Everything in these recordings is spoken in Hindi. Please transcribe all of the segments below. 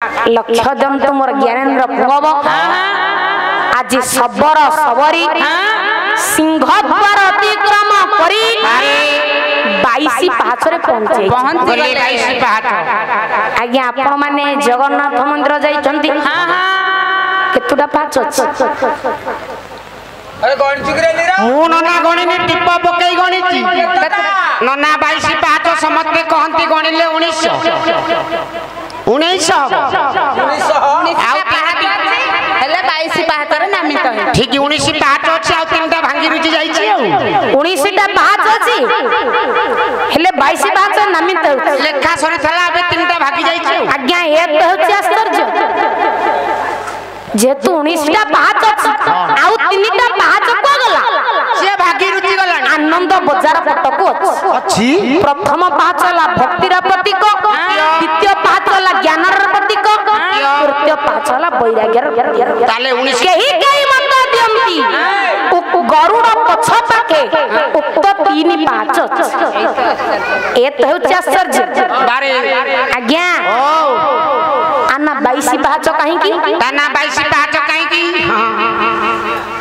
लक्ष्य जंतु मोर ज्ञानेन्द्र पुंगव आज शबर सबरी सिंह द्वार अतिक्रम करी 22 पाहाचरे पहुंचे आज्ञा आपण माने जगन्नाथ मंदिर जाइछंती केतुटा पाहाच अछि अरे गणित रे निरा मु नना गणिनी टिप पकई गणिती नना 22 पाहाच समते कहंती गणिले 1900 आउ हेले 22 पाहाचरे नामित हे ठीक 19 पाहाच अछि आउ तीनटा भांगी रुचि जाइछि आउ 19 टा पाहाच अछि हेले 22 पाहाच नामित होछि लेखा सरी थला अबे तीनटा भागी जाइछि आज्ञा ए तो होछि आश्चर्य जेतु 19 टा पाहाच अछि आउ तीनटा पाहाच को गला से भागी रुचि गला आनंद बजार पटको अछि प्रथम पाहाच ला भक्तिर प्रतीक द्वितीय पाहाच ला ज्ञानर प्रतीक तृतीय पाहाच ला वैराग्यर ताले 19 केही मत दियंती गरुड़ पछ पाके उक्त तीन पाहाच अछि ए तो होछि आश्चर्य बारे आज्ञा आना 22 पाहाच काहे की ताना 22 पाहाच काहे की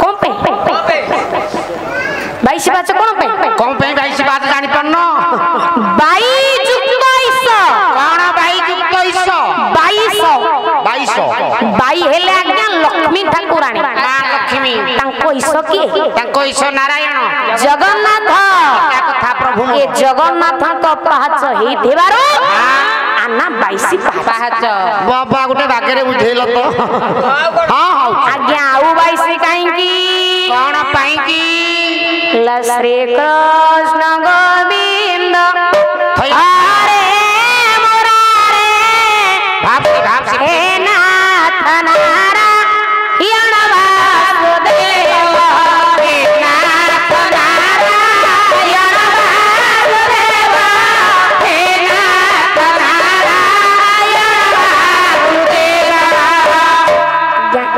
कोन पे 22 पाहाच कोन पे 22 पाहाच जानि पन्नो 22 युक्त ईश कोन 22 युक्त ईश 22 हेले आज्ञा लक्ष्मी ठाकुराणी मां लक्ष्मी तांको ईश की तांको ईश नारायण जगन्नाथ क्या कथा प्रभु ए जगन्नाथक पाहाच हेई देबारो आना 22 पाहाच बाबा गुटे भागरे बुझेलो तो हां हां आज्ञा आउ 22 काहे की कोन पाई की ला श्री कृष्ण गोविंद हरे मुरारे भाव से हे नाथ नारायण वासुदेव हे नाथ नारायण वासुदेव हे नाथ नारायण वासुदेव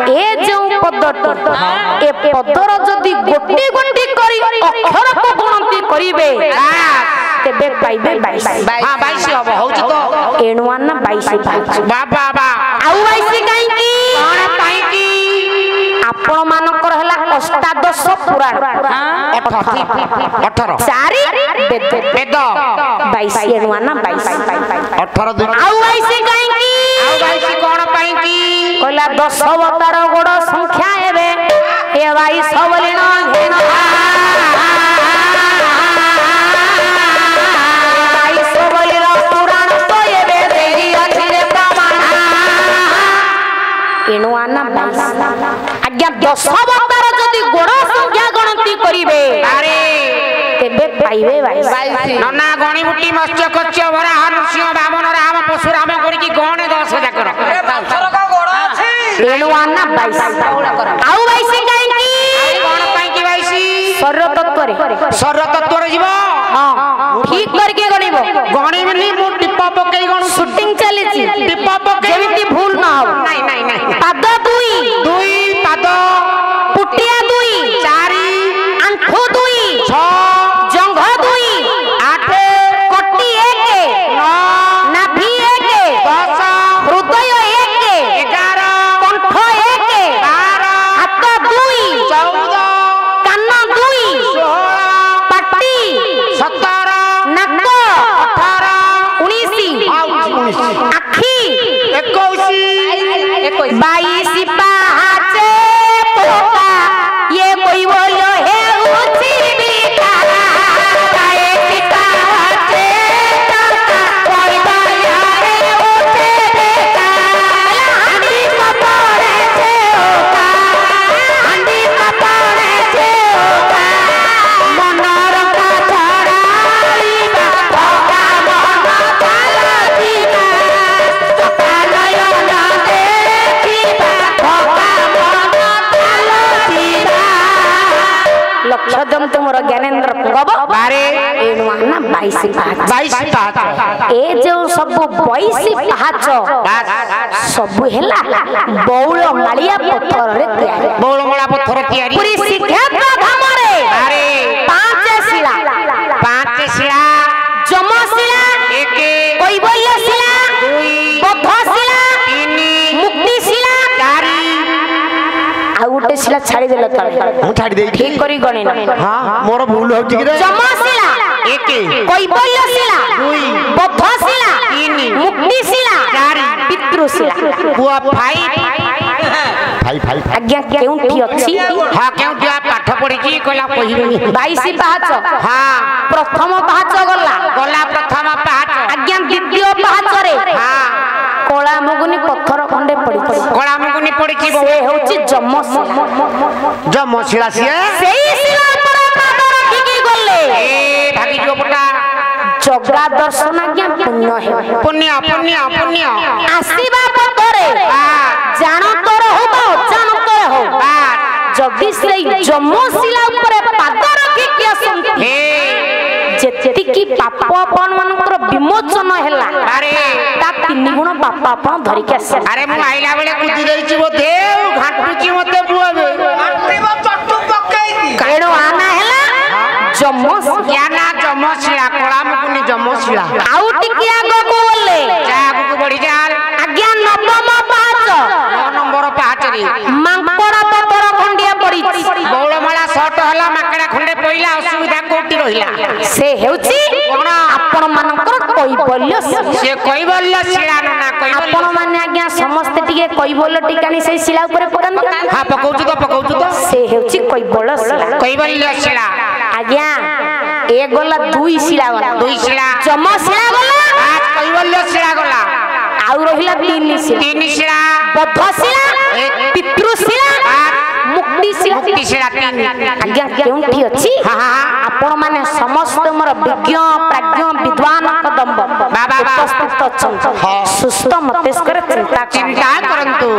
ए जो पदटी ए पदर जदि गोटी गोटी करी अक्षर को गणति करिवे तेबे पाइबे 22 हां 22 हबो होउची तो एणुआन ना 22 पाहाच बाबा बा आउ 22 काहे की कोन पाई की आपण मानकर हला अष्टादश पुराण 18 चारि वेद 22 एणुआन ना 22 18 दिन आउ 22 काहे की आउ 22 कोन पाई की कहला 10 अवतार गोड़ संख्या हेबे हे 22 बोलिनो घेन एणुआना 22 आज्ञा 10 अवतार जदि गोड़ संख्या गणति करिवे अरे तेबे पाइबे 22 नना गणी मुट्टी मत्स्य कच्य भरा नरसिंह वामन राम परशुराम करी की गणे 10 जाकर अरे पत्थर का गोड़ा अछि एणुआना 22 आउ 22 काहे की कोन पाई की 22 सर्व तत्व रे जीव हां ठीक करके गणिबो गणी मिनी मु टिप पकई गणु शूटिंग चलीची टिप पकई जेमिति भूल ना हो नहीं पाद 2 पाद पुटिया 2 4 आंठो 2 6 जंघ 2 8 कटी 1 9 नाभि 1 10 हृदय 1 11 कंठ 1 12 हाथ 2 14 कान 2 16 पाटी 17 नाक 18 19 आखी 21 22 पाहाचे पोका ये कोई बोलो है ऊंची बिका 22 पाहाचे पोका कोई बोलो है ऊंची बिका हंडी पपड़े से होका हंडी पपड़े से होका मनोर का छड़ाई बा होका मन चालो जीवा सकालय ना देखी बा होका मन चालो जीवा लक्ष्य जंतु मोर ज्ञानेन्द्र पुंगव बारे एणुआना 22 पाहाच ए जो सब 22 पाहाच सब हेला बौल मालिया पत्थर रे तैयारी बौलमला पत्थर तैयारी पूरी सिद्धार्थ धाम रे अरे 5 शिला जम शिला 1 कैवल्य शिला 2 बौद्ध शिला 3 ଛାଡ଼ିଦେଲ ତଳେ ମୁଁ ଛାଡ଼ି ଦେଇଛି ଠିକ କରି ଗଣିନ ହଁ ମୋର ଭୁଲ ହଉଛି କି ରେ ଯମଶିଳା ଏକ କୈବଲ୍ୟଶିଳା ଦୁଇ ବଦ୍ଧଶିଳା ତିନି ମୁକ୍ତିଶିଳା ଚାରି ପିତୃଶିଳା ପୁଅ ଭାଇ ଭାଇ ଭାଇ ଆଜ୍ଞା କେଉଁଠି ଅଛି ହଁ କେଉଁଠି ପାଠ ପଢିକି କହିଲା କହିବେନି 22 ପାହାଚ ହଁ ପ୍ରଥମ ପାହାଚ ଗଲା ଗଲା ପ୍ରଥମ ପାହାଚ ଆଜ୍ଞା ଦ୍ୱିତୀୟ ପାହାଚରେ ହଁ କଳା ମୁଗୁନି ପଥର ଖଣ୍ଡେ ପଡିଛି କଳା ମୁଗୁନି ପଡିଛି ସେ ହେଉଛି ଯମଶିଳା ଯମଶିଳା ସିଏ ସେଇ ଶିଳା ଉପରେ ପାଦ ରଖିକି ଗଲେ ଭାଗିଯିବ ପୁଟା ଜଗା ଦର୍ଶନ ଆଜ୍ଞା ପୁଣ୍ୟ ହେବ ପୁଣ୍ୟ ପୁଣ୍ୟ ପୁଣ୍ୟ ଆସିବା ପଥରେ ଜାଣତର ହଉ ବା ଅଜାଣତର ହଉ ଯଦି ସେଇ ଯମଶିଳା ଉପରେ ପାଦ ରଖିକି ଆସନ୍ତି ଯେତିକି ପାପ ଆପଣ ମାନଙ୍କର ବିମୋଚନ ହେଲା ତା 3 ଗୁଣ ପାପ ଆପଣ ଧରିକି ଆସିବେ ଆରେ ମୁଁ ଆଇଲା ବେଳେ କୁଦି ଦେଇଛି ବୋଧେ ଘାଟୁଛି ମତେ ବୁଆବେ କାରଣ ଆନା ହେଲା ଯମଶିଳା ଯମଶିଳା କଳା ମୁଗୁନି ଯମଶିଳା ଆଉ ଟିକେ ଆଗକୁ ଗଲେ ଆଗକୁ ବଢି ଚାଲ ଆଜ୍ଞା ନବମ ପାହାଚ 9 ନମ୍ବର ପାହାଚରେ ମାଙ୍କଡ ପଥର ଖଣ୍ଡିଆ ପଡିଛି ବଉଳମାଳା ସଟ ହେଲା ମାଙ୍କଡା ଖଣ୍ଡେ ପଇଲା ଅସୁବିଧା କୋଉଠି ରହିଲା ସେ ହେଉଛି ଆପଣ ମାନଙ୍କର କୈବଲ୍ୟ ସେ କୈବଲ୍ୟ ଶିଳା ନା ଆପଣ ମାନେ ଆଜ୍ଞା ସମସ୍ତେ ଟିକେ କୈବଲ୍ୟ ଟିକାଣି ସେଇ ଶିଳା ଉପରେ ପକାନ୍ତୁ ହଁ ପକଉଛୁ ତ ସେ ହେଉଛି କୈବଲ୍ୟ ଶିଳା କୈବଲ୍ୟ ଶିଳା ଆଜ୍ଞା ଏ ଗଲା 2 ଶିଳା ଗଲା 2 ଶିଳା ଯମଶିଳା ଗଲା କୈବଲ୍ୟ ଶିଳା ଗଲା ଆଉ ରହିଲା 3 ଶିଳା 3 ଶିଳା ବଦ୍ଧଶିଳା ପିତୃଶିଳା ମୁକ୍ତିଶିଳା ଆଜ୍ଞା କେଉଁଠି ଅଛି ଆପଣ ମାନେ ସମସ୍ତ ମୋର ବିଜ୍ଞ ପ୍ରାଜ୍ଞ ବିଦ୍ୱାନ କଦମ୍ବ ଉପସ୍ଥିତ ଅଛନ୍ତି ସୁସ୍ଥ ମସ୍ତିଷ୍କରେ ଚିନ୍ତା କରନ୍ତୁ